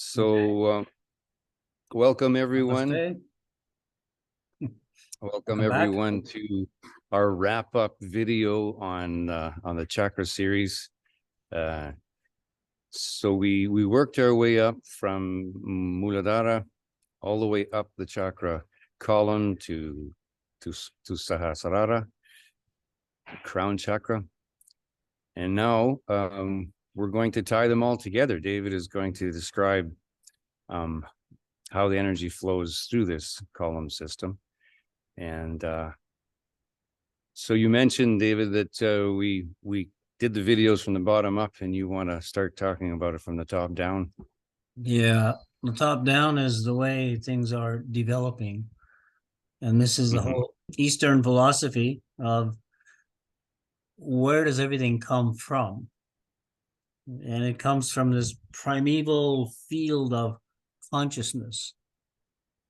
So, welcome everyone. Namaste. Welcome Welcome back. everyone to our wrap-up video on the chakra series. So we worked our way up from Muladhara all the way up the chakra column to Sahasrara, crown chakra, and now we're going to tie them all together. David is going to describe how the energy flows through this column system. And so you mentioned, David, that we did the videos from the bottom up, and you want to start talking about it from the top down. Yeah, the top down is the way things are developing. And this is the whole Eastern philosophy of where does everything come from? And it comes from this primeval field of consciousness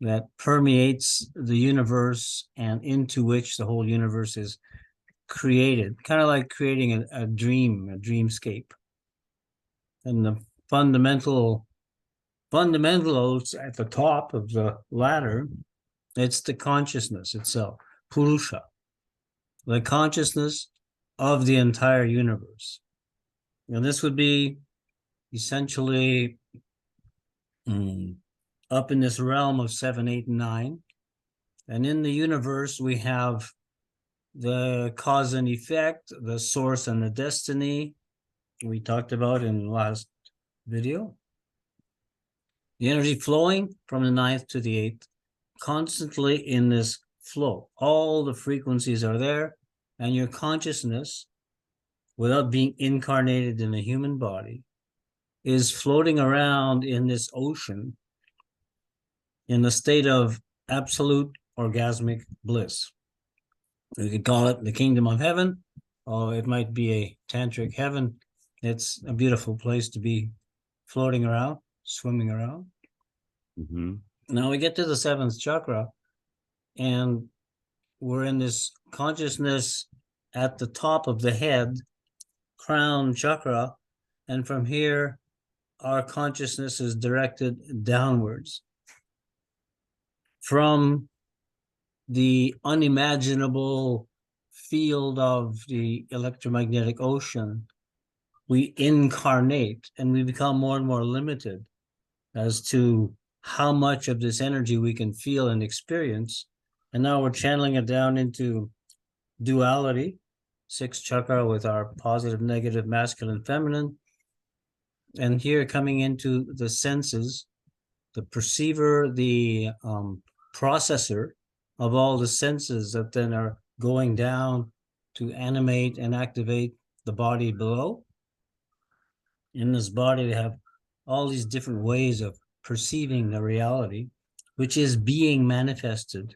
that permeates the universe and into which the whole universe is created, kind of like creating a dreamscape. And the fundamentals at the top of the ladder, it's the consciousness itself, Purusha, the consciousness of the entire universe. And this would be essentially up in this realm of 7, 8, and 9. And in the universe, we have the cause and effect, the source and the destiny we talked about in the last video. The energy flowing from the 9th to the 8th, constantly in this flow. All the frequencies are there, and your consciousness, without being incarnated in a human body, is floating around in this ocean in a state of absolute orgasmic bliss. You could call it the kingdom of heaven, or it might be a tantric heaven. It's a beautiful place to be floating around, swimming around. Now we get to the 7th chakra, and we're in this consciousness at the top of the head, crown chakra, and from here, our consciousness is directed downwards. From the unimaginable field of the electromagnetic ocean, we incarnate, and we become more and more limited as to how much of this energy we can feel and experience. And now we're channeling it down into duality, 6th chakra, with our positive, negative, masculine, feminine. And here coming into the senses, the perceiver, the processor of all the senses that then are going down to animate and activate the body below. In this body, we have all these different ways of perceiving the reality, which is being manifested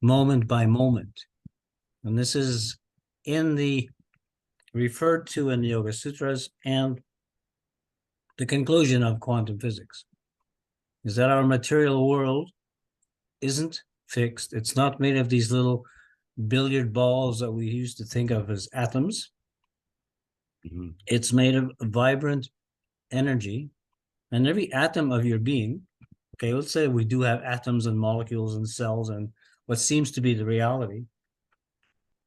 moment by moment. And this is referred to in the Yoga Sutras, and the conclusion of quantum physics is that our material world isn't fixed. It's not made of these little billiard balls that we used to think of as atoms. It's made of vibrant energy, and every atom of your being, okay, let's say we do have atoms and molecules and cells and what seems to be the reality,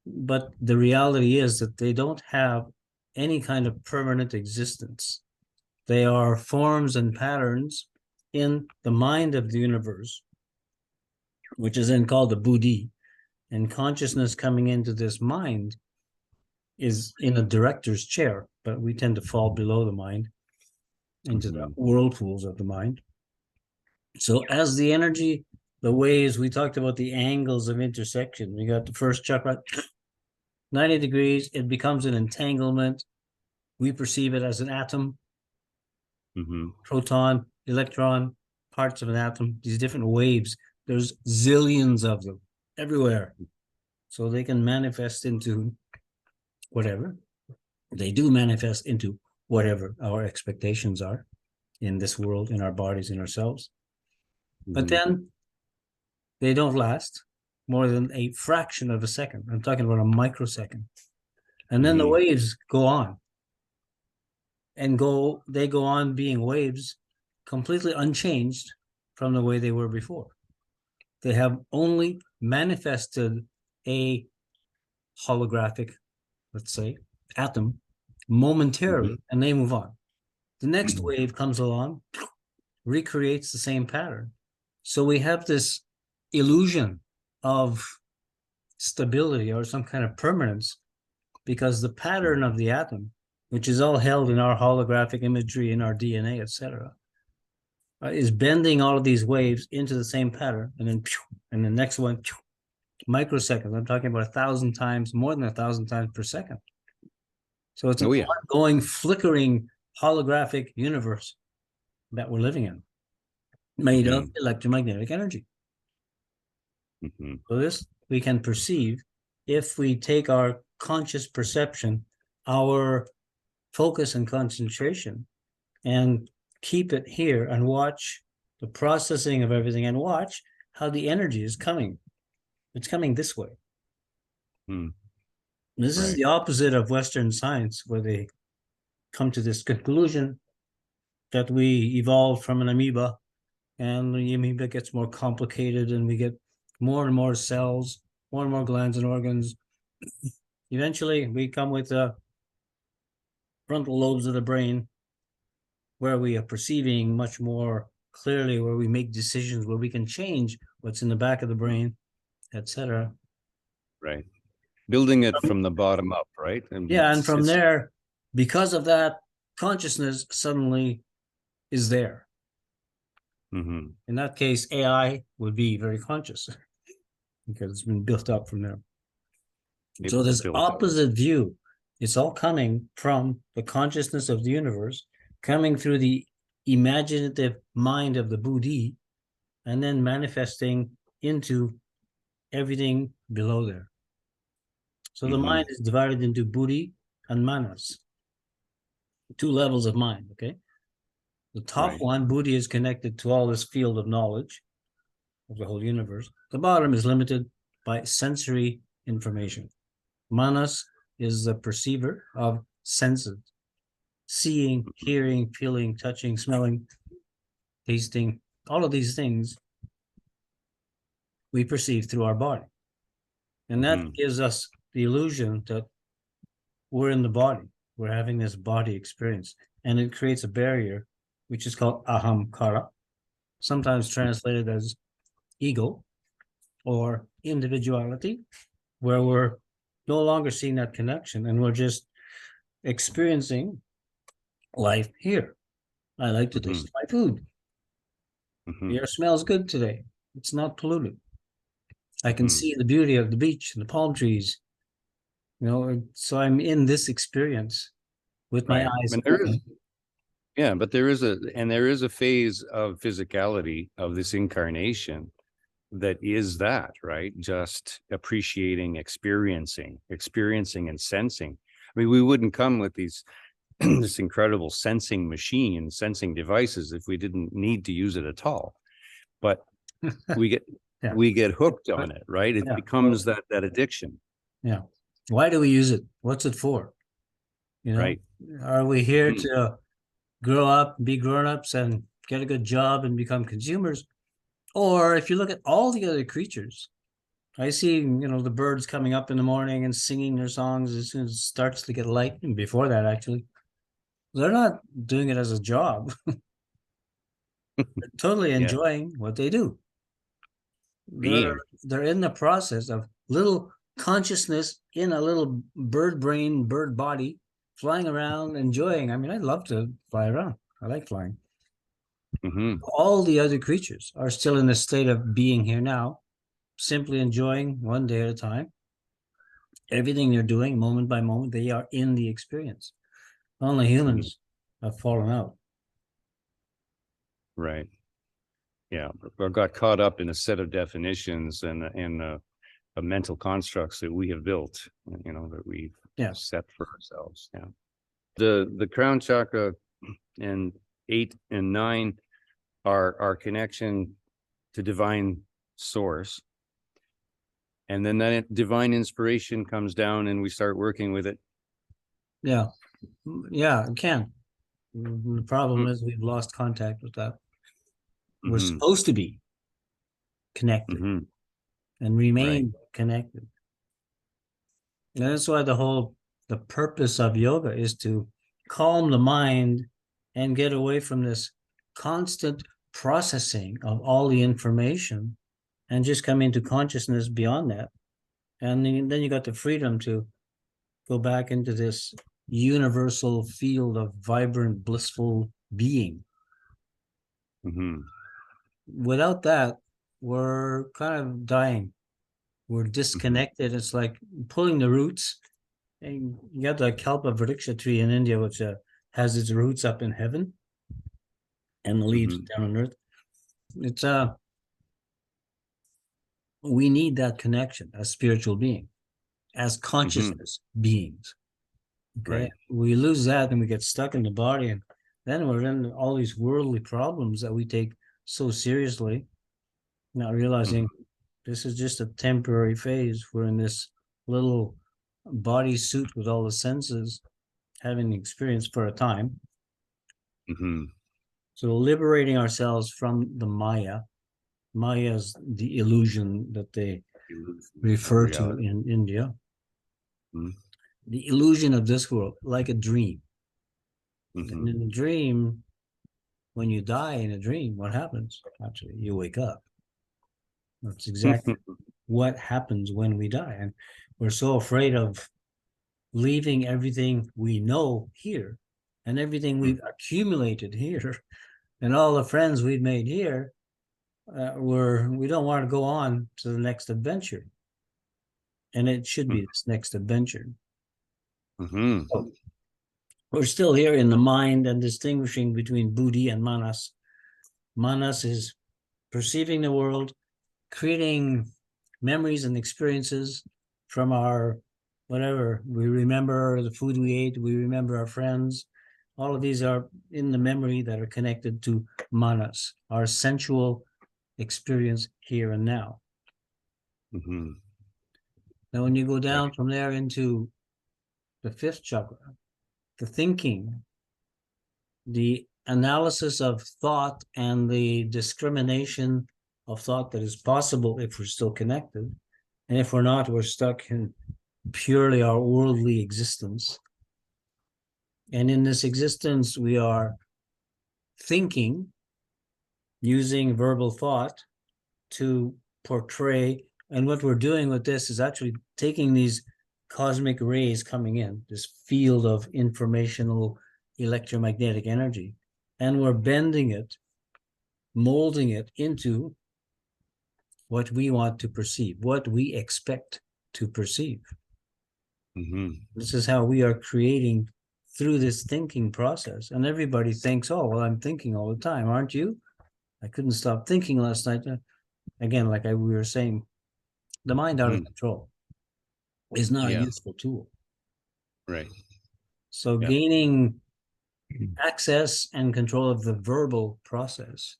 but the reality is that they don't have any kind of permanent existence. They are forms and patterns in the mind of the universe, which is then called the buddhi. And consciousness coming into this mind is in a director's chair, but we tend to fall below the mind into the whirlpools of the mind. So as the energy, the waves, we talked about the angles of intersection. We got the 1st chakra, 90 degrees, it becomes an entanglement. We perceive it as an atom, proton, electron, parts of an atom, these different waves. There's zillions of them everywhere. So they can manifest into whatever. They do manifest into whatever our expectations are in this world, in our bodies, in ourselves. But then they don't last more than a fraction of a second. I'm talking about a microsecond. And then the waves go on. And they go on being waves completely unchanged from the way they were before. They have only manifested a holographic, let's say, atom momentarily, and they move on. The next wave comes along, recreates the same pattern. So we have this illusion of stability or some kind of permanence because the pattern of the atom, which is all held in our holographic imagery in our DNA, etc., is bending all of these waves into the same pattern, and the next one, microseconds. I'm talking about 1,000 times, more than 1,000 times per second. So it's an ongoing, flickering holographic universe that we're living in, made of electromagnetic energy. So this we can perceive if we take our conscious perception, our focus and concentration, and keep it here and watch the processing of everything and watch how the energy is coming. It's coming this way. This is the opposite of Western science, where they come to this conclusion that we evolved from an amoeba, and the amoeba gets more complicated and we get more and more cells, more and more glands and organs. Eventually, we come with the frontal lobes of the brain, where we are perceiving much more clearly, where we make decisions, where we can change what's in the back of the brain, etc. Right. Building it from the bottom up, right? And from there, because of that, consciousness suddenly is there. In that case, AI would be very conscious because it's been built up from there. So this opposite view, it's all coming from the consciousness of the universe, coming through the imaginative mind of the Buddhi, and then manifesting into everything below there. So the mind is divided into Buddhi and Manas, two levels of mind, okay? The top one, Buddhi, is connected to all this field of knowledge of the whole universe. The bottom is limited by sensory information. Manas is the perceiver of senses, seeing, hearing, feeling, touching, smelling, tasting, all of these things we perceive through our body. And that gives us the illusion that we're in the body. We're having this body experience. And it creates a barrier, which is called ahamkara, sometimes translated as ego or individuality, where we're no longer seeing that connection and we're just experiencing life here. I like to taste my food. The air smells good today. It's not polluted. I can see the beauty of the beach and the palm trees. You know, so I'm in this experience with my eyes. But there is a phase of physicality of this incarnation that is that, right? Just appreciating, experiencing and sensing. I mean, we wouldn't come with these this incredible sensing machine, sensing devices if we didn't need to use it at all. But we get we get hooked on it, right? It becomes that addiction. Yeah. Why do we use it? What's it for? You know, are we here to grow up, be grown-ups and get a good job and become consumers? Or if you look at all the other creatures, I see, you know, the birds coming up in the morning and singing their songs as soon as it starts to get light, and before that, actually. They're not doing it as a job. They're totally enjoying what they do. They're in the process of little consciousness in a little bird brain, bird body, flying around, enjoying. I mean, I'd love to fly around. I like flying. All the other creatures are still in a state of being here now, simply enjoying one day at a time. Everything they're doing, moment by moment, they are in the experience. Only humans have fallen out. Right. Yeah, or got caught up in a set of definitions and mental constructs that we have built, you know, that we've set for ourselves. Yeah. The crown chakra and 8 and 9 are our connection to divine source. And then that divine inspiration comes down and we start working with it. Yeah. Yeah, it can. The problem is we've lost contact with that. we're supposed to be connected and remain connected. And that's why the purpose of yoga is to calm the mind and get away from this constant processing of all the information and just come into consciousness beyond that. And then you got the freedom to go back into this universal field of vibrant, blissful being. Without that, we're kind of dying. We're disconnected. It's like pulling the roots. And you got the Kalpa Vriksha tree in India, which has its roots up in heaven and the leaves down on earth. It's we need that connection as spiritual being, as consciousness beings. Okay, we lose that and we get stuck in the body, and then we're in all these worldly problems that we take so seriously, not realizing this is just a temporary phase. We're in this little body suit with all the senses, having experience for a time. So liberating ourselves from the Maya. Maya is the illusion that they refer to in India. The illusion of this world, like a dream. And in a dream, when you die in a dream, what happens? Actually, you wake up. That's exactly what happens when we die. And we're so afraid of leaving everything we know here and everything we've accumulated here and all the friends we've made here. We don't want to go on to the next adventure. And it should be this next adventure. So we're still here in the mind and distinguishing between buddhi and manas. Manas is perceiving the world, creating memories and experiences from our whatever. We remember the food we ate, we remember our friends. All of these are in the memory that are connected to manas, our sensual experience here and now. Now, when you go down from there into the fifth chakra, the thinking, the analysis of thought and the discrimination of thought that is possible if we're still connected. And if we're not, we're stuck in purely our worldly existence. And in this existence, we are thinking, using verbal thought to portray. And what we're doing with this is actually taking these cosmic rays coming in, this field of informational electromagnetic energy, and we're bending it, molding it into what we want to perceive, what we expect to perceive. This is how we are creating through this thinking process. And everybody thinks, oh, well, I'm thinking all the time, aren't you? I couldn't stop thinking last night. Again, like we were saying, the mind out of control is not a useful tool. So gaining access and control of the verbal process.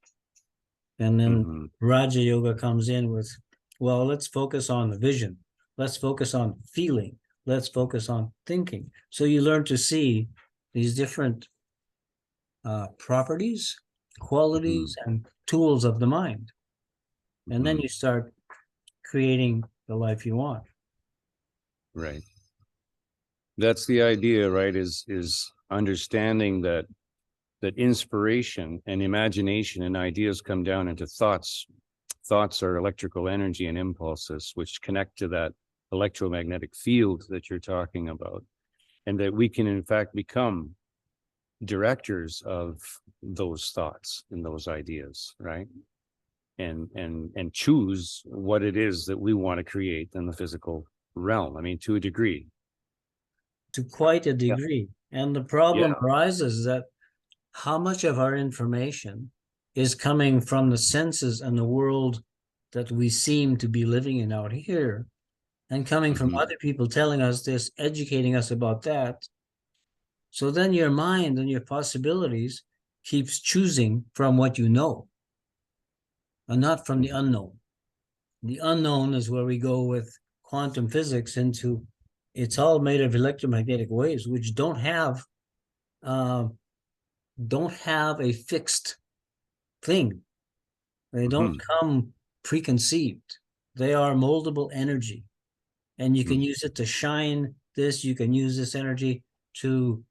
And then Raja Yoga comes in with, well, let's focus on the vision. Let's focus on feeling. Let's focus on thinking. So you learn to see these different properties, qualities, and tools of the mind. And then you start creating the life you want. That's the idea, right? Is understanding that inspiration and imagination and ideas come down into thoughts. Thoughts are electrical energy and impulses, which connect to that electromagnetic field that you're talking about, and that we can in fact become directors of those thoughts and those ideas, right? And choose what it is that we want to create in the physical realm. I mean, to a degree. To quite a degree. And the problem arises that how much of our information is coming from the senses and the world that we seem to be living in out here, and coming from other people telling us this, educating us about that. So then your mind and your possibilities keeps choosing from what you know, and not from the unknown. The unknown is where we go with quantum physics into, it's all made of electromagnetic waves, which don't have a fixed thing. They don't come preconceived. They are moldable energy. And you can use it to shine this. You can use this energy to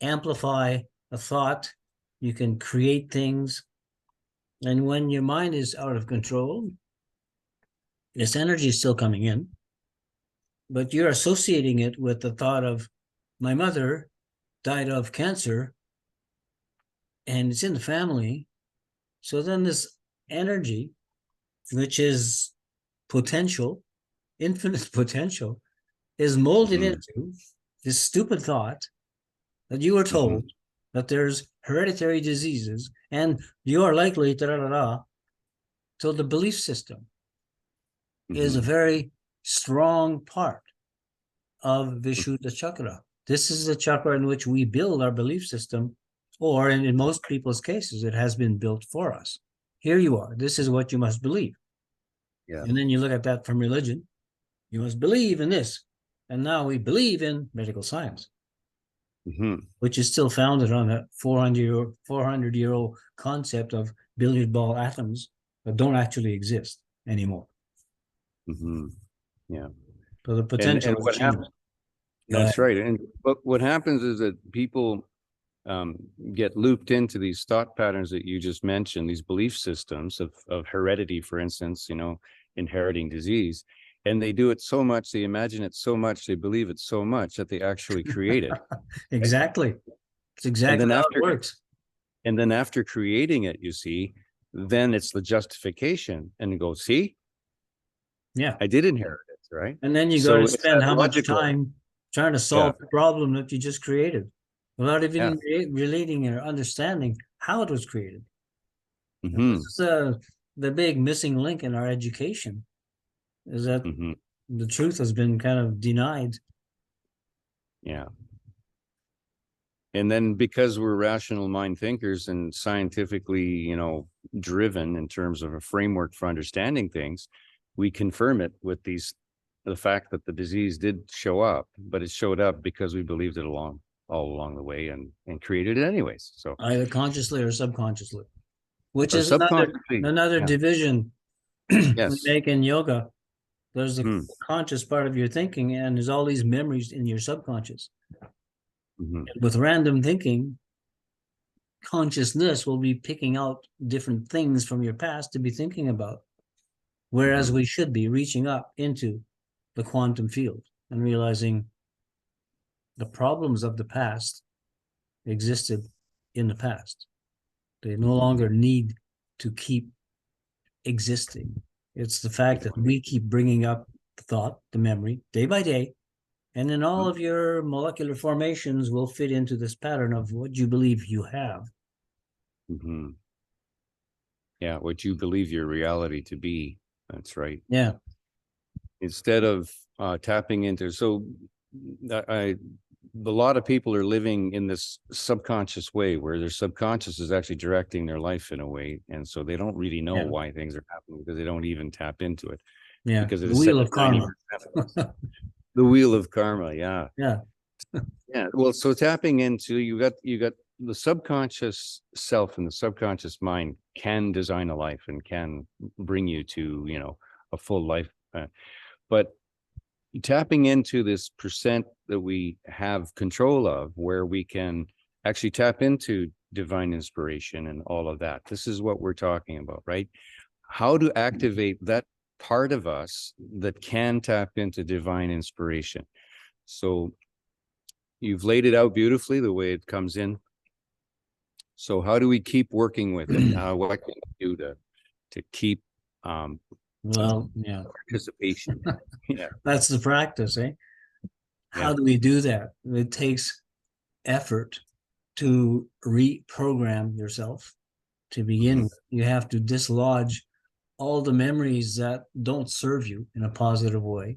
amplify a thought. You can create things. And when your mind is out of control, this energy is still coming in, but you're associating it with the thought of my mother died of cancer and it's in the family. So then this energy, which is potential, infinite potential, is molded into this stupid thought that you were told that there's hereditary diseases and you are likely da-da-da-da. So the belief system is a very strong part of Vishuddha Chakra. This is the chakra in which we build our belief system, or in most people's cases, it has been built for us. Here you are. This is what you must believe. Yeah. And then you look at that from religion. You must believe in this. And now we believe in medical science, which is still founded on a 400-year-old concept of billiard ball atoms that don't actually exist anymore. Yeah. So the potential and what happens? That's right. And what happens is that people get looped into these thought patterns that you just mentioned, these belief systems of heredity, for instance, inheriting disease. And they do it so much, they imagine it so much, they believe it so much that they actually create it. Exactly. It's exactly how it works. And then after creating it, you see, then it's the justification and you go, see, yeah, I did inherit it, right? And then you got to spend how much time trying to solve the problem that you just created without even relating or understanding how it was created. This is the big missing link in our education, is that the truth has been kind of denied. Yeah. And then because we're rational mind thinkers and scientifically, driven in terms of a framework for understanding things, we confirm it with the fact that the disease did show up, but it showed up because we believed it all along the way and created it anyways. So either consciously or subconsciously, which is another division we make in yoga. There's the conscious part of your thinking, and there's all these memories in your subconscious. With random thinking, consciousness will be picking out different things from your past to be thinking about. Whereas we should be reaching up into the quantum field and realizing the problems of the past existed in the past. They no longer need to keep existing. It's the fact that we keep bringing up the thought, the memory, day by day, and then all of your molecular formations will fit into this pattern of what you believe you have. Yeah, what you believe your reality to be. That's right. Yeah. Instead of tapping into, a lot of people are living in this subconscious way where their subconscious is actually directing their life in a way. And so they don't really know why things are happening because they don't even tap into it. Yeah. Because the wheel of karma. The wheel of karma. Yeah. Yeah. Yeah. Well, so tapping into, you got the subconscious self and the subconscious mind can design a life and can bring you to, a full life. But tapping into this percent that we have control of, where we can actually tap into divine inspiration and all of that. This is what we're talking about, right? How to activate that part of us that can tap into divine inspiration. So you've laid it out beautifully the way it comes in. So how do we keep working with it? What can we do to keep participation? That's the practice, eh? How do we do that? It takes effort to reprogram yourself. To begin with, you have to dislodge all the memories that don't serve you in a positive way,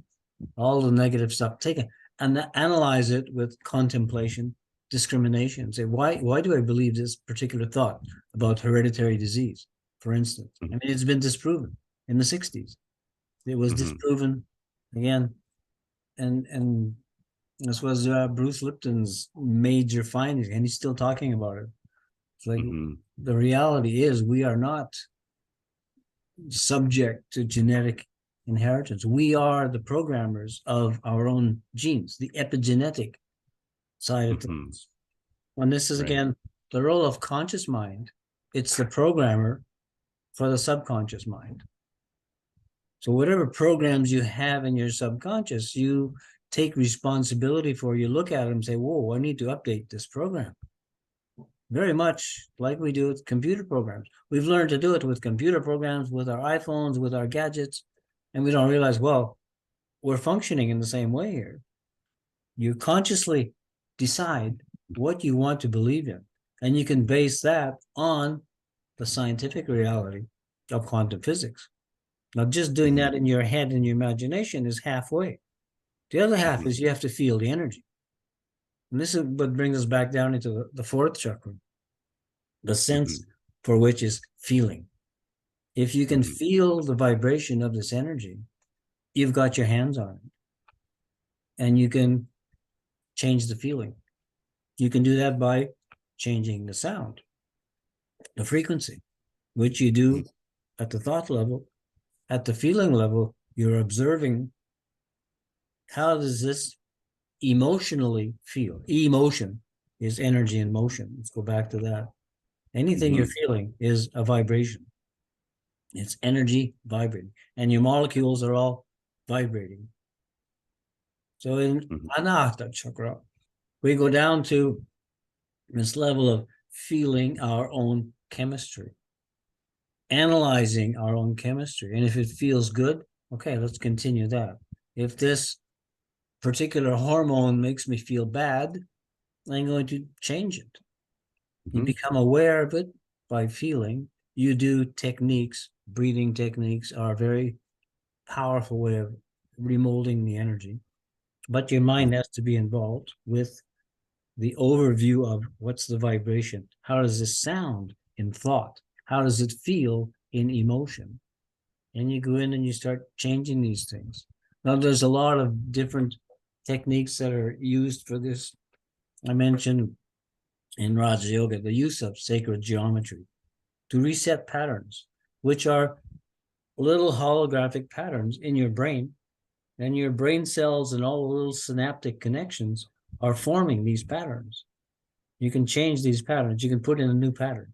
all the negative stuff. Take it and analyze it with contemplation, discrimination. Say, why do I believe this particular thought about hereditary disease, for instance? I mean, it's been disproven in the 60s. It was disproven again. And this was Bruce Lipton's major finding, and he's still talking about it. It's like the reality is we are not subject to genetic inheritance. We are the programmers of our own genes, the epigenetic side of things. And this is, Right. again, the role of conscious mind. It's the programmer for the subconscious mind. So whatever programs you have in your subconscious, you take responsibility for. You look at it and say, whoa, I need to update this program. Very much like we do with computer programs. We've learned to do it with computer programs, with our iPhones, with our gadgets, and we don't realize, well, we're functioning in the same way here. You consciously decide what you want to believe in, and you can base that on the scientific reality of quantum physics. Now, just doing that in your head and your imagination is halfway. The other half is you have to feel the energy. And this is what brings us back down into the fourth chakra, the sense for which is feeling. If you can feel the vibration of this energy, you've got your hands on it. And you can change the feeling. You can do that by changing the sound, the frequency, which you do at the thought level. At the feeling level, you're observing, how does this emotionally feel? Emotion is energy in motion. Let's go back to that. Anything you're feeling is a vibration. It's energy vibrating, and your molecules are all vibrating. So in Anahata Chakra, we go down to this level of feeling our own chemistry, analyzing our own chemistry. And if it feels good, okay, let's continue that. If this particular hormone makes me feel bad, I'm going to change it. You become aware of it by feeling. You do techniques. Breathing techniques are a very powerful way of remolding the energy. But your mind has to be involved with the overview of what's the vibration. How does this sound in thought? How does it feel in emotion? And you go in and you start changing these things. Now, there's a lot of different techniques that are used for this. I mentioned in Raja Yoga the use of sacred geometry to reset patterns, which are little holographic patterns in your brain, and your brain cells and all the little synaptic connections are forming these patterns. You can change these patterns. You can put in a new pattern.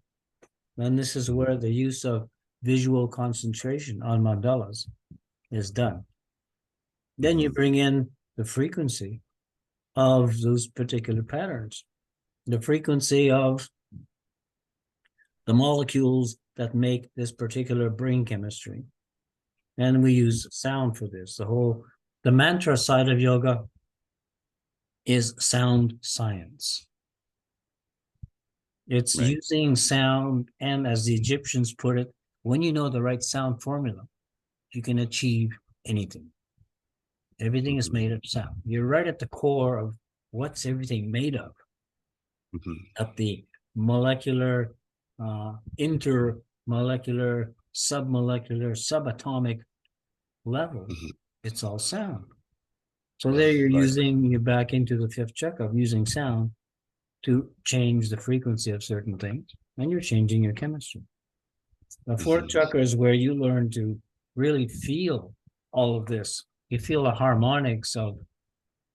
And this is where the use of visual concentration on mandalas is done. Then you bring in the frequency of those particular patterns, the frequency of the molecules that make this particular brain chemistry. And we use sound for this. The mantra side of yoga is sound science. It's using sound, and as the Egyptians put it, when you know the right sound formula, you can achieve anything. Everything is made of sound. You're right at the core of what's everything made of. At the molecular, intermolecular, submolecular, subatomic level, it's all sound. So there you're back into the fifth chakra of using sound to change the frequency of certain things, and you're changing your chemistry. The fourth chakra is where you learn to really feel all of this. You feel the harmonics of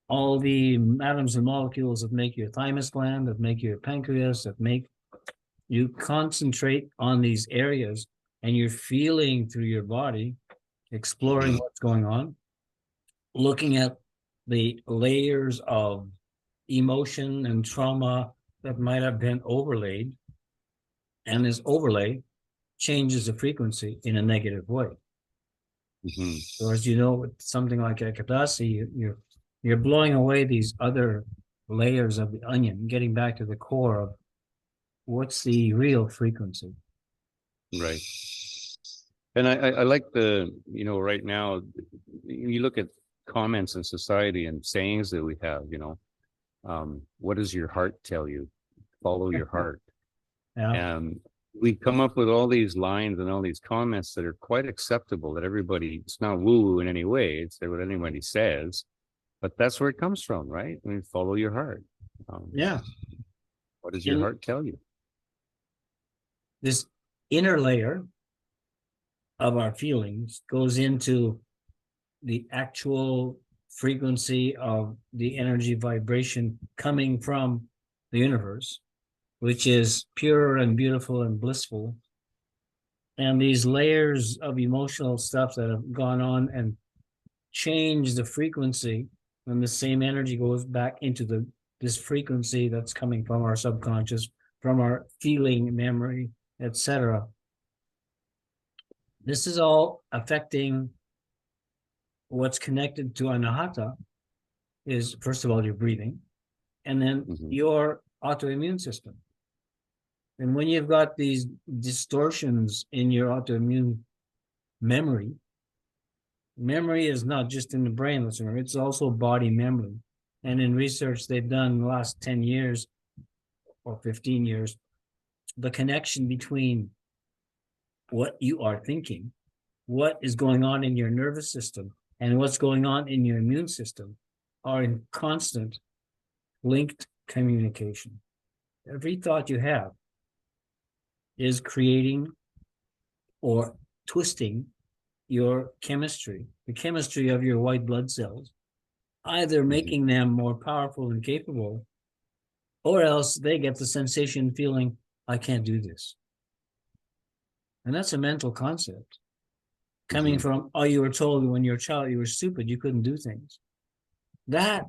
all the atoms and molecules that make your thymus gland, that make your pancreas, that make you concentrate on these areas, and you're feeling through your body, exploring what's going on, looking at the layers of emotion and trauma that might have been overlaid, and this overlay changes the frequency in a negative way. So as you know, with something like Ekadasi, you're blowing away these other layers of the onion, getting back to the core of what's the real frequency. Right. And I like right now, you look at comments in society and sayings that we have, what does your heart tell you? Follow your heart. And we come up with all these lines and all these comments that are quite acceptable, that everybody, it's not woo-woo in any way, it's what anybody says, but that's where it comes from, right? I mean, follow your heart. What does your heart tell you? This inner layer of our feelings goes into the actual frequency of the energy vibration coming from the universe, which is pure and beautiful and blissful. And these layers of emotional stuff that have gone on and changed the frequency, and the same energy goes back into this frequency that's coming from our subconscious, from our feeling, memory, etc. This is all affecting what's connected to anahata is, first of all, your breathing, and then your autoimmune system. And when you've got these distortions in your autoimmune memory, memory is not just in the brain, it's also body memory. And in research they've done in the last 10 years or 15 years, the connection between what you are thinking, what is going on in your nervous system, and what's going on in your immune system are in constant linked communication. Every thought you have is creating or twisting your chemistry, the chemistry of your white blood cells, either making them more powerful and capable, or else they get the sensation feeling, I can't do this. And that's a mental concept coming from, oh, you were told when you were a child you were stupid, you couldn't do things. That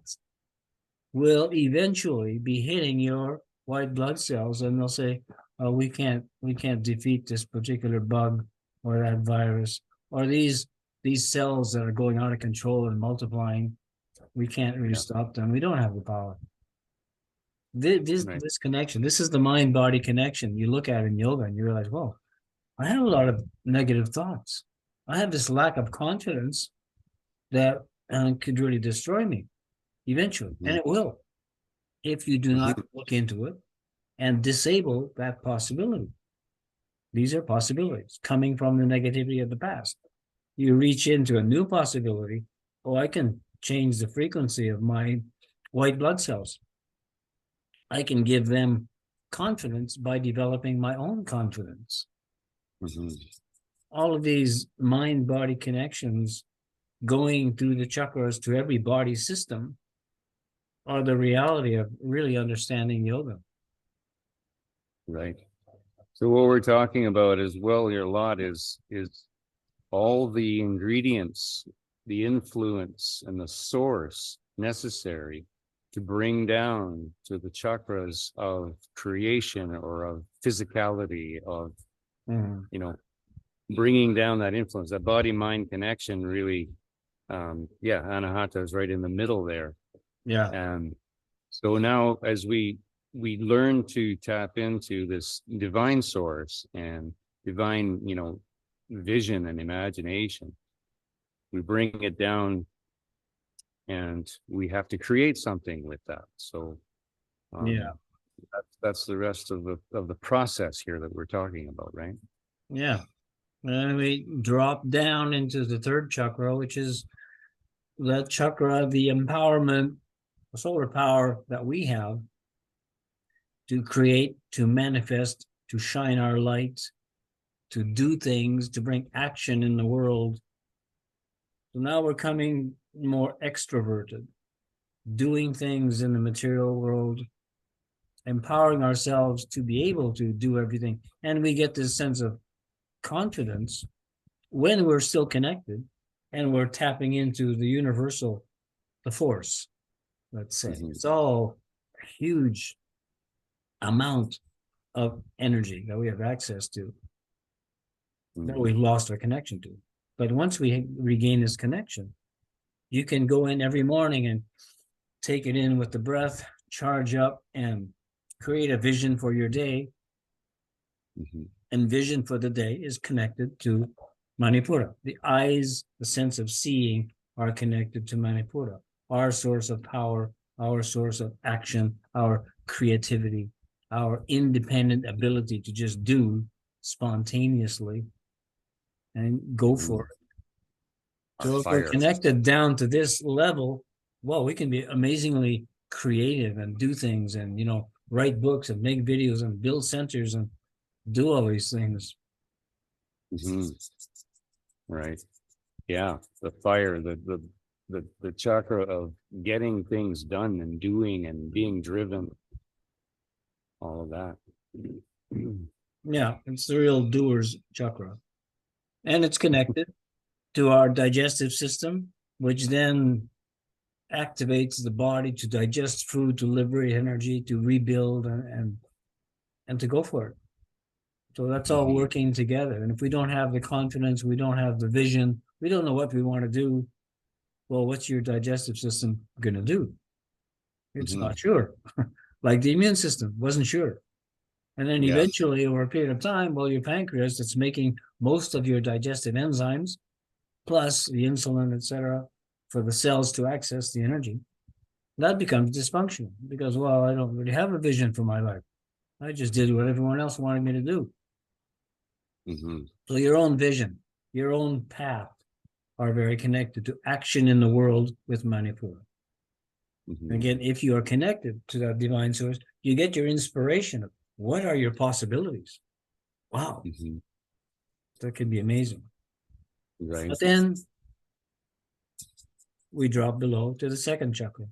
will eventually be hitting your white blood cells, and they'll say, oh, we can't defeat this particular bug or that virus or these cells that are going out of control and multiplying. We can't really stop them. We don't have the power. This connection, this is the mind-body connection. You look at it in yoga and you realize, whoa, I have a lot of negative thoughts. I have this lack of confidence that could really destroy me eventually, and it will, if you do not look into it and disable that possibility. These are possibilities coming from the negativity of the past. You reach into a new possibility. Oh, I can change the frequency of my white blood cells. I can give them confidence by developing my own confidence. All of these mind-body connections going through the chakras to every body system are the reality of really understanding yoga. Right. So what we're talking about as well here a lot is all the ingredients, the influence and the source necessary to bring down to the chakras of creation or of physicality, of, bringing down that influence, that body-mind connection really, anahata is right in the middle there. Yeah. And so now as we learn to tap into this divine source and divine, vision and imagination, we bring it down and we have to create something with that. So that's the rest of the process here that we're talking about, right? Yeah. And we drop down into the third chakra, which is the chakra of the empowerment, the solar power that we have to create, to manifest, to shine our light, to do things, to bring action in the world. So now we're coming more extroverted, doing things in the material world, empowering ourselves to be able to do everything. And we get this sense of confidence when we're still connected and we're tapping into the universal, the force, let's say. It's all a huge amount of energy that we have access to that we've lost our connection to. But once we regain this connection, you can go in every morning and take it in with the breath, charge up, and create a vision for your day. And vision for the day is connected to Manipura. The eyes, the sense of seeing, are connected to Manipura, our source of power, our source of action, our creativity, our independent ability to just do spontaneously and go for it. So if we're connected down to this level, well, we can be amazingly creative and do things and, write books and make videos and build centers and do all these things. Right. Yeah. The fire, the chakra of getting things done and doing and being driven, all of that. Yeah, it's the real doer's chakra. And it's connected to our digestive system, which then activates the body to digest food, to liberate energy, to rebuild, and to go for it. So that's all working together. And if we don't have the confidence, we don't have the vision, we don't know what we want to do. Well, what's your digestive system going to do? It's not sure. Like the immune system wasn't sure. And then Yeah. eventually, over a period of time, well, your pancreas that's making most of your digestive enzymes, plus the insulin, etc., for the cells to access the energy, that becomes dysfunctional because, well, I don't really have a vision for my life. I just did what everyone else wanted me to do. So your own vision, your own path are very connected to action in the world with Manipura. Again, if you are connected to that divine source, you get your inspiration of what are your possibilities. Wow, that can be amazing. Right. But then we drop below to the second chakra.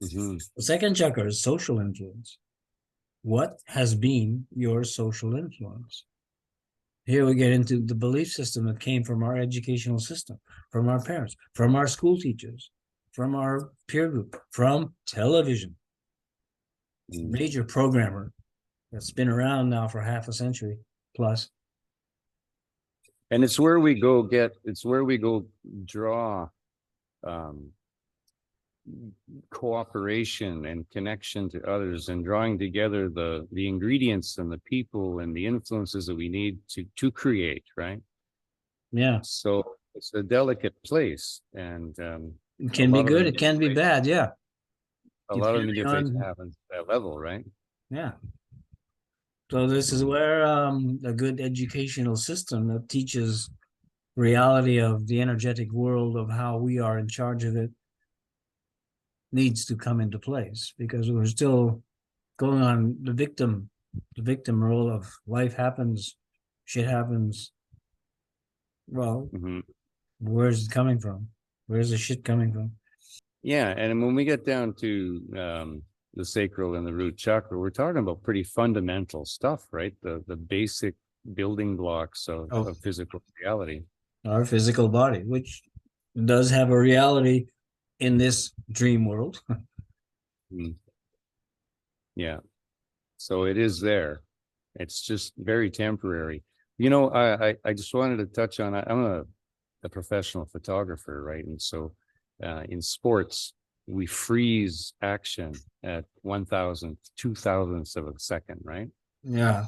The second chakra is social influence. What has been your social influence? Here we get into the belief system that came from our educational system, from our parents, from our school teachers, from our peer group, from television. Major programmer that's been around now for half a century plus. And it's where we go draw cooperation and connection to others and drawing together the ingredients and the people and the influences that we need to create, right? Yeah. So it's a delicate place, and it can be good, it can be bad, yeah. A lot of manipulation happens at that level, right? Yeah. So this is where a good educational system that teaches reality of the energetic world, of how we are in charge of it, needs to come into place, because we're still going on the victim role of life happens, shit happens. Well, where's it coming from? Where's the shit coming from? Yeah, and when we get down to the sacral and the root chakra, we're talking about pretty fundamental stuff, right? The basic building blocks of physical reality. Our physical body, which does have a reality in this dream world. Yeah. So it is there. It's just very temporary. You know, I just wanted to touch on, I'm a professional photographer, right? And so in sports, we freeze action at 1,000, 2,000ths of a second, right? Yeah.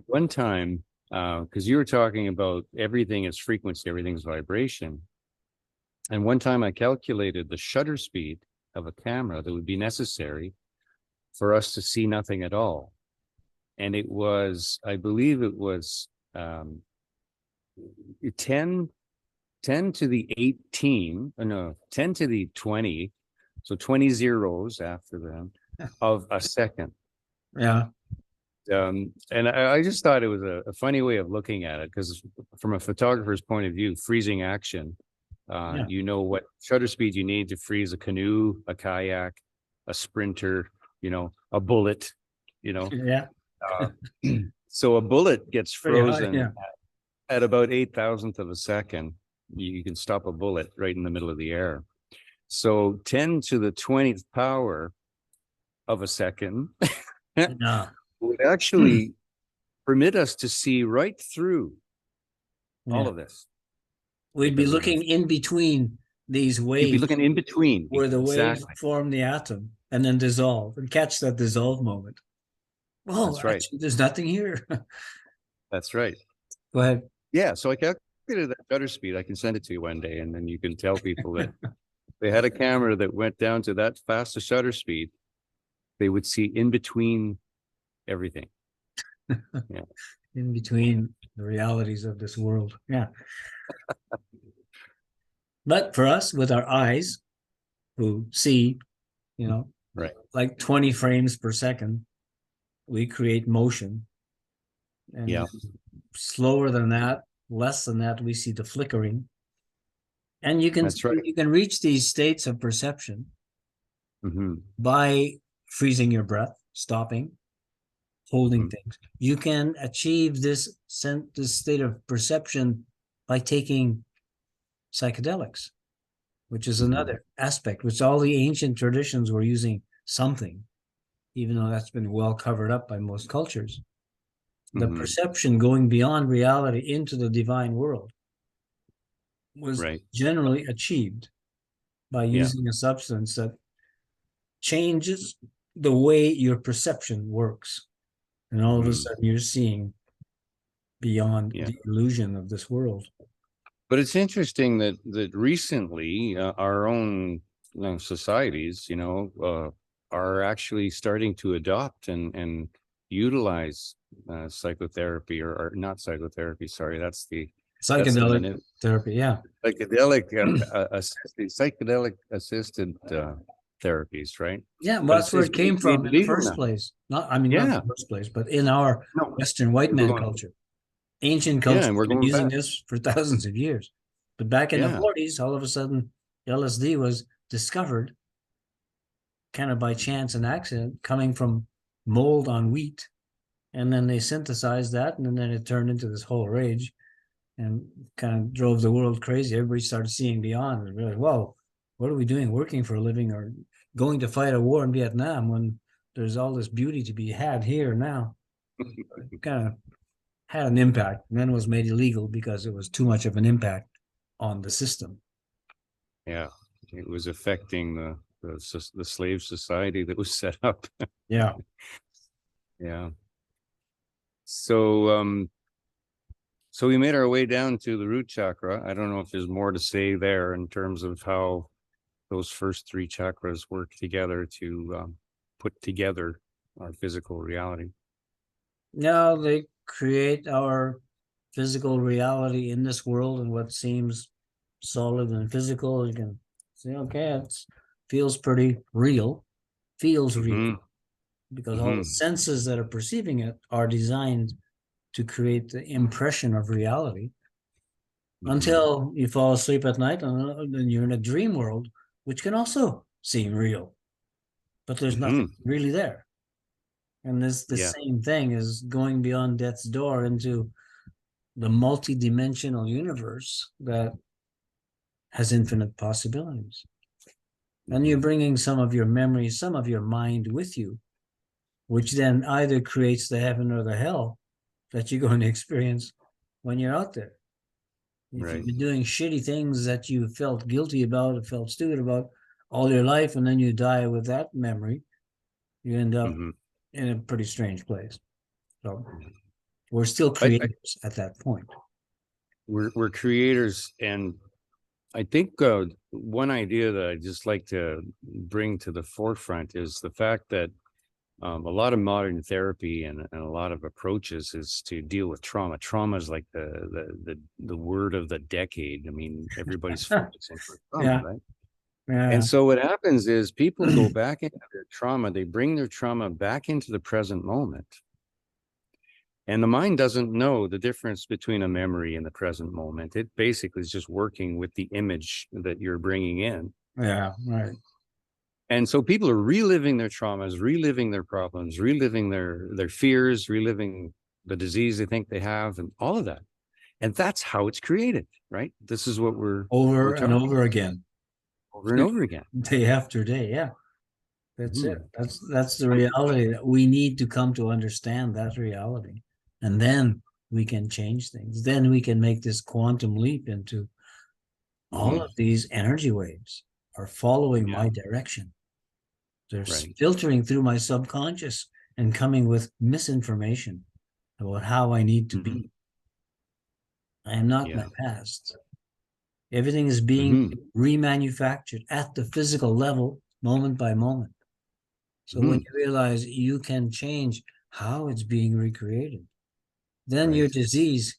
One time, because you were talking about everything is frequency, everything's vibration. And one time I calculated the shutter speed of a camera that would be necessary for us to see nothing at all. And it was, I believe it was 10 to the 18, no, 10 to the 20, so 20 zeros after them of a second. Yeah. And I just thought it was a funny way of looking at it, because from a photographer's point of view, freezing action, you know what shutter speed you need to freeze a canoe, a kayak, a sprinter, you know, a bullet, you know. Yeah. So a bullet gets frozen yeah. at about 8,000th of a second. You can stop a bullet right in the middle of the air. So 10 to the 20th power of a second would actually permit us to see right through all of this. We'd be looking in between these waves. You'd be looking in between. Where the waves form the atom and then dissolve, and catch that dissolve moment. Oh, that's right. Actually, there's nothing here. That's right. Go ahead. Yeah, so I calculated that shutter speed. I can send it to you one day, and then you can tell people that they had a camera that went down to that fast a shutter speed, they would see in between everything. Yeah. In between the realities of this world. Yeah. But for us, with our eyes, who see, you know, right, like 20 frames per second, we create motion. And slower than that, less than that, we see the flickering. And That's right. you can reach these states of perception by freezing your breath, stopping, holding things. You can achieve this state of perception by taking psychedelics, which is another aspect, which all the ancient traditions were using something, even though that's been well covered up by most cultures. The perception going beyond reality into the divine world was generally achieved by using a substance that changes the way your perception works. And all of a sudden you're seeing beyond the illusion of this world. But it's interesting that recently our own societies, are actually starting to adopt and utilize psychotherapy or not psychotherapy. Sorry, that's the psychedelic therapy. Yeah, psychedelic assisted therapies, right? Yeah, well, that's where it came from in the first place. Not in the first place, but in our Western white man culture, ancient culture, and we're been using this for thousands of years. But back in the 40s, all of a sudden, LSD was discovered kind of by chance and accident, coming from mold on wheat. And then they synthesized that, and then it turned into this whole rage and kind of drove the world crazy. Everybody started seeing beyond and really, whoa, what are we doing working for a living or going to fight a war in Vietnam when there's all this beauty to be had here now? Kind of had an impact, and then was made illegal because it was too much of an impact on the system. Yeah, it was affecting the slave society that was set up. Yeah. So so we made our way down to the root chakra. I don't know if there's more to say there in terms of how those first three chakras work together to put together our physical reality. No, they create our physical reality in this world, and what seems solid and physical, you can say, okay, it feels pretty real, real, because all the senses that are perceiving it are designed to create the impression of reality until you fall asleep at night and then you're in a dream world, which can also seem real, but there's nothing really there. And this the same thing is going beyond death's door into the multi-dimensional universe that has infinite possibilities. And you're bringing some of your memories, some of your mind with you, which then either creates the heaven or the hell that you're going to experience when you're out there. If you've been doing shitty things that you felt guilty about or felt stupid about all your life, and then you die with that memory, you end up in a pretty strange place. So we're still creators at that point. We're creators, and I think one idea that I just like to bring to the forefront is the fact that a lot of modern therapy and a lot of approaches is to deal with trauma. Trauma is like the word of the decade. I mean, everybody's focusing on trauma, right? Yeah. And so what happens is people go back into their trauma. They bring their trauma back into the present moment. And the mind doesn't know the difference between a memory and the present moment. It basically is just working with the image that you're bringing in. Yeah, right. And so people are reliving their traumas, reliving their problems, reliving their fears, reliving the disease they think they have, and all of that. And that's how it's created, right? This is what we're over and over again. Over and over again. Day after day, yeah. That's it. That's the reality that we need to come to understand, that reality. And then we can change things. Then we can make this quantum leap into all of these energy waves are following my direction. They're filtering through my subconscious and coming with misinformation about how I need to be. I am not my past. Everything is being remanufactured at the physical level, moment by moment. So when you realize you can change how it's being recreated, then your disease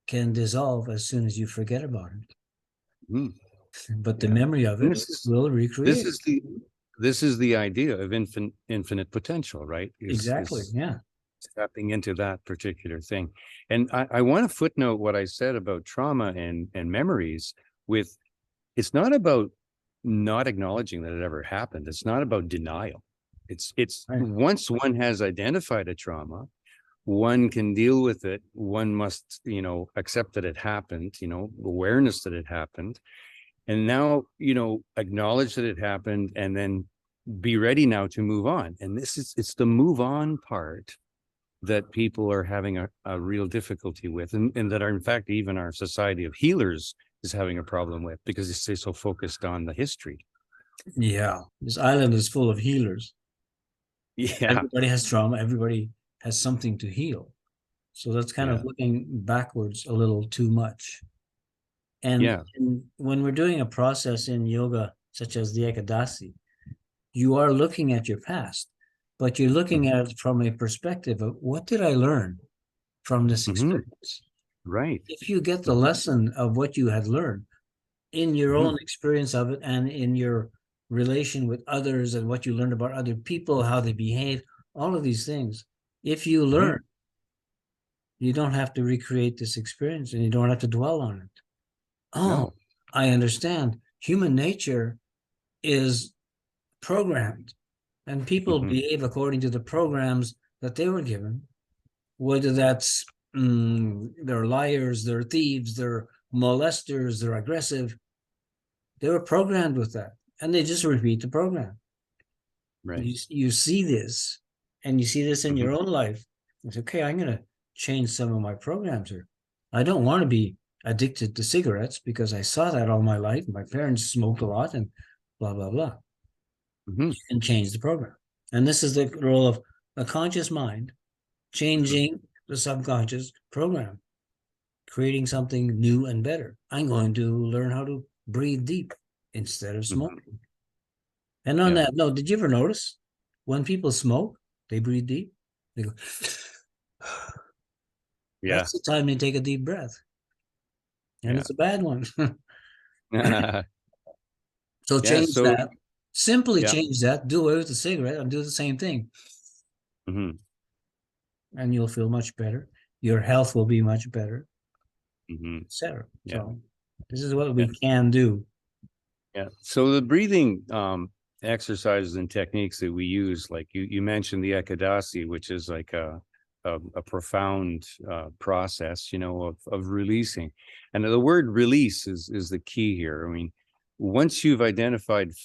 can dissolve as soon as you forget about it. But the memory of it will recreate. This is the idea of infinite potential, right? Exactly. Yeah. Tapping into that particular thing. And I want to footnote what I said about trauma and memories with, it's not about not acknowledging that it ever happened. It's not about denial. It's Right. once one has identified a trauma, one can deal with it. One must, accept that it happened, awareness that it happened. And now, acknowledge that it happened and then be ready now to move on. And it's the move on part that people are having a real difficulty with, and that are, in fact, even our society of healers is having a problem with, because they stay so focused on the history. Yeah. This island is full of healers. Yeah. Everybody has trauma. Everybody has something to heal. So that's kind Yeah. of looking backwards a little too much. And, Yeah. and when we're doing a process in yoga, such as the Ekadasi, you are looking at your past, but you're looking at it from a perspective of, what did I learn from this experience? Right. If you get the lesson of what you had learned in your own experience of it, and in your relation with others, and what you learned about other people, how they behave, all of these things, if you learn, you don't have to recreate this experience, and you don't have to dwell on it. Oh, No. I understand. Human nature is programmed, and people behave according to the programs that they were given, whether that's they're liars, they're thieves, they're molesters, they're aggressive. They were programmed with that, and they just repeat the program. Right. You see this, and you see this in your own life. It's okay, I'm going to change some of my programs here. I don't want to be addicted to cigarettes because I saw that all my life. My parents smoked a lot and blah, blah, blah. And change the program. And this is the role of a conscious mind, changing the subconscious program, creating something new and better. I'm going to learn how to breathe deep instead of smoking. And on that note, did you ever notice when people smoke, they breathe deep? They go, Yeah. that's the time they take a deep breath. And it's a bad one. So change that. Simply change that. Do away with the cigarette and do the same thing. And you'll feel much better. Your health will be much better, etc. So this is what we can do. Yeah. So the breathing exercises and techniques that we use, like you mentioned the Ekadasi, which is like a profound process, of releasing. And the word release is the key here. I mean, once you've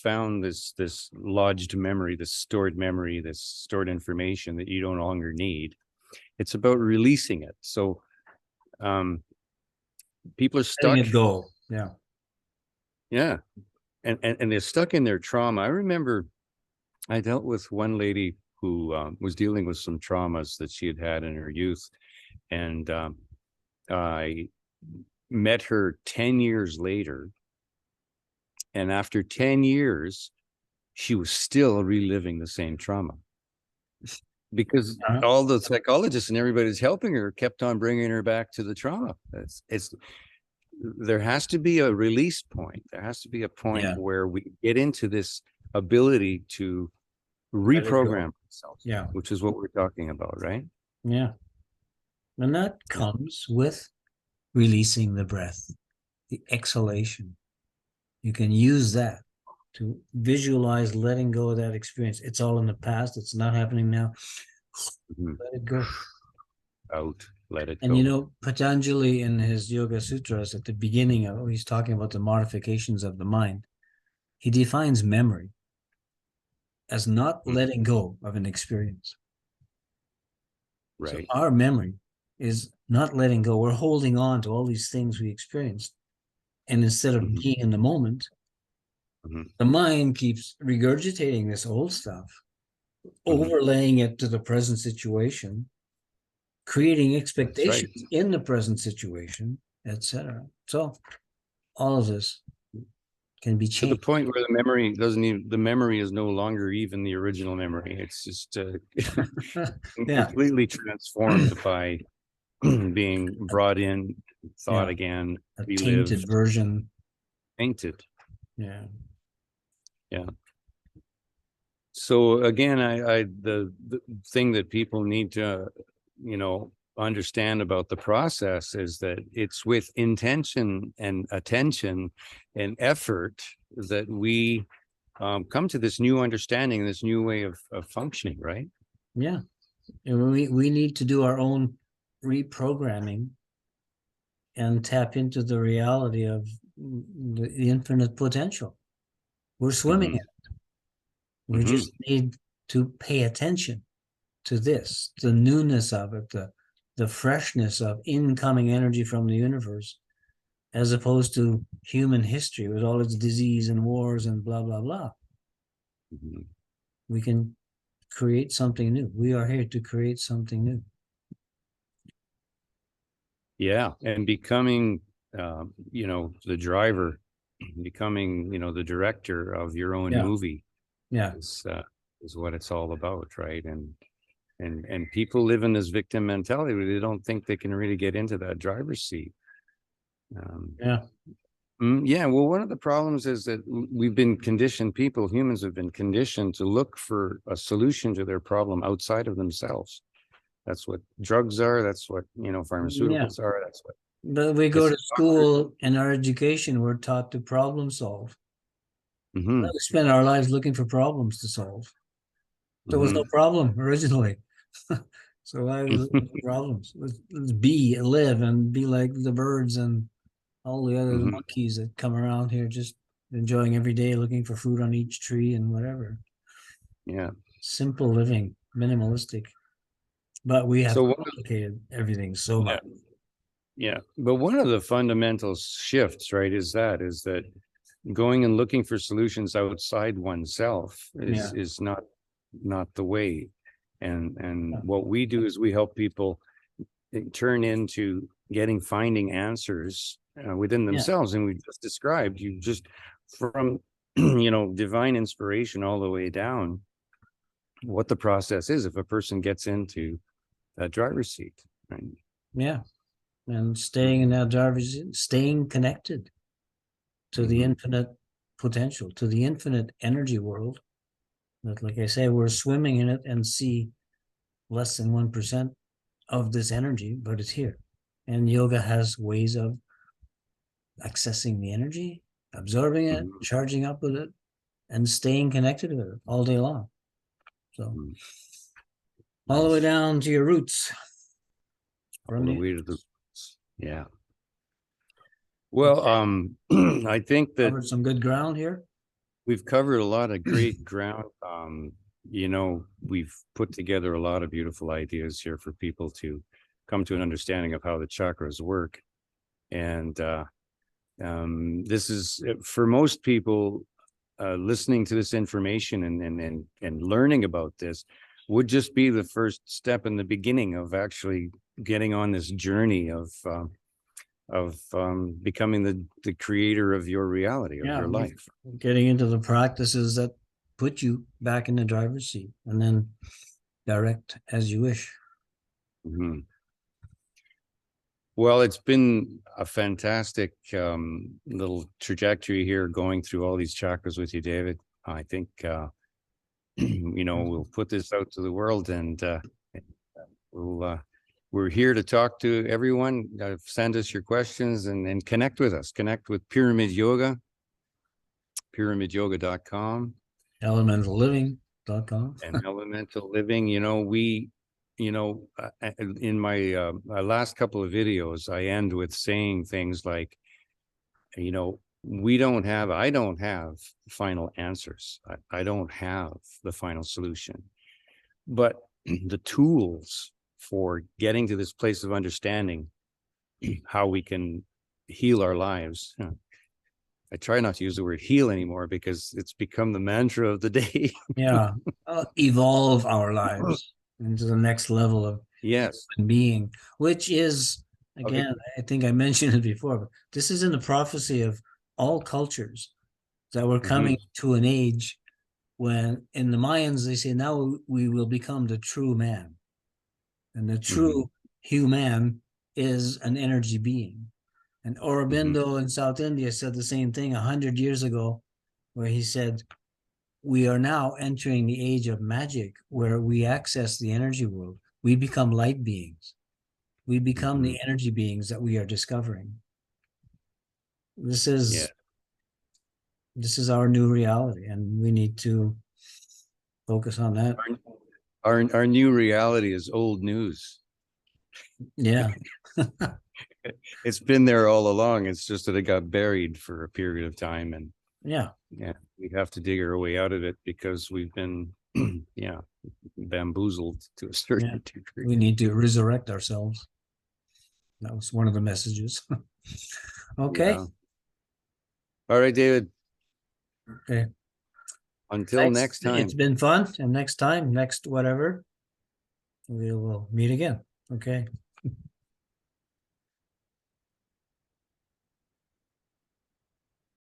found this lodged memory, this stored memory, this stored information that you no longer need, it's about releasing it. So people are stuck. Letting it go. Yeah. Yeah. And they're stuck in their trauma. I remember I dealt with one lady who was dealing with some traumas that she had in her youth. And I met her 10 years later. And after 10 years, she was still reliving the same trauma. Because all the psychologists and everybody's helping her kept on bringing her back to the trauma. There has to be a release point. There has to be a point where we get into this ability to reprogram ourselves, which is what we're talking about, right? Yeah. And that comes with releasing the breath, the exhalation. You can use that to visualize letting go of that experience. It's all in the past. It's not happening now. Let it go. Out. Let it go. And Patanjali in his Yoga Sutras at the beginning of, he's talking about the modifications of the mind. He defines memory as not letting go of an experience. Right. So our memory is not letting go. We're holding on to all these things we experienced. And instead of being in the moment, the mind keeps regurgitating this old stuff, overlaying it to the present situation, creating expectations in the present situation, etc. So all of this can be changed. To the point where the memory is no longer even the original memory. It's just completely transformed by being brought in, thought again, a tainted version. Tainted. Yeah. Yeah. So again, the thing that people need to, understand about the process is that it's with intention and attention and effort that we come to this new understanding, this new way of functioning, right? Yeah. And we need to do our own reprogramming and tap into the reality of the infinite potential. We're swimming in it. We just need to pay attention to this, the newness of it, the freshness of incoming energy from the universe, as opposed to human history with all its disease and wars and blah, blah, blah. We can create something new. We are here to create something new. Yeah, and becoming, the driver, becoming, the director of your own movie. Yeah, is what it's all about, right? And people live in this victim mentality where they don't think they can really get into that driver's seat. yeah, Yeah. Well, one of the problems is that we've been conditioned. Humans have been conditioned to look for a solution to their problem outside of themselves. That's what drugs are. That's what, pharmaceuticals are. That's what. But we go to school, in our education, we're taught to problem solve. We spend our lives looking for problems to solve. There was no problem originally. So why was it problems? Let's be, live, and be like the birds and all the other monkeys that come around here, just enjoying every day, looking for food on each tree and whatever. Yeah. Simple living, minimalistic. But we have complicated everything so much. Yeah. But one of the fundamental shifts, right, is that going and looking for solutions outside oneself is not the way. And what we do is we help people turn into finding answers within themselves. And we just described, you just from divine inspiration all the way down, what the process is if a person gets into that driver's seat, right? Yeah. And staying in that driver's seat, staying connected to the infinite potential, to the infinite energy world. That, like I say, we're swimming in it and see less than 1% of this energy, but it's here. And yoga has ways of accessing the energy, absorbing it, charging up with it, and staying connected with it all day long. So all the way down to your roots. All the way to the roots. Yeah. Well, I think that covered some good ground here. We've covered a lot of great ground. We've put together a lot of beautiful ideas here for people to come to an understanding of how the chakras work. And this is, for most people, listening to this information and learning about this would just be the first step in the beginning of actually getting on this journey of becoming the creator of your reality, of your life. Getting into the practices that put you back in the driver's seat and then direct as you wish. Well, it's been a fantastic little trajectory here going through all these chakras with you, David. I think, we'll put this out to the world and we're here to talk to everyone. Send us your questions and connect with us. Connect with Pyramid Yoga, pyramidyoga.com. Elementalliving.com. And Elemental Living. In my last couple of videos, I end with saying things like, I don't have final answers. I don't have the final solution, but the tools for getting to this place of understanding how we can heal our lives. I try not to use the word heal anymore because it's become the mantra of the day. Evolve our lives into the next level of being, which is, again, I think I mentioned it before, but this is in the prophecy of all cultures, that we're coming to an age when, in the Mayans, they say now we will become the true man. And the true human is an energy being. And Aurobindo in South India said the same thing 100 years ago, where he said, we are now entering the age of magic where we access the energy world. We become light beings. We become the energy beings that we are discovering. This is our new reality, and we need to focus on that. Our new reality is old news. Yeah. It's been there all along. It's just that it got buried for a period of time, and Yeah. we have to dig our way out of it because we've been bamboozled to a certain degree. We need to resurrect ourselves. That was one of the messages. Okay. Yeah. All right, David. Okay. Until next time. It's been fun. And next time, next whatever, we will meet again. Okay.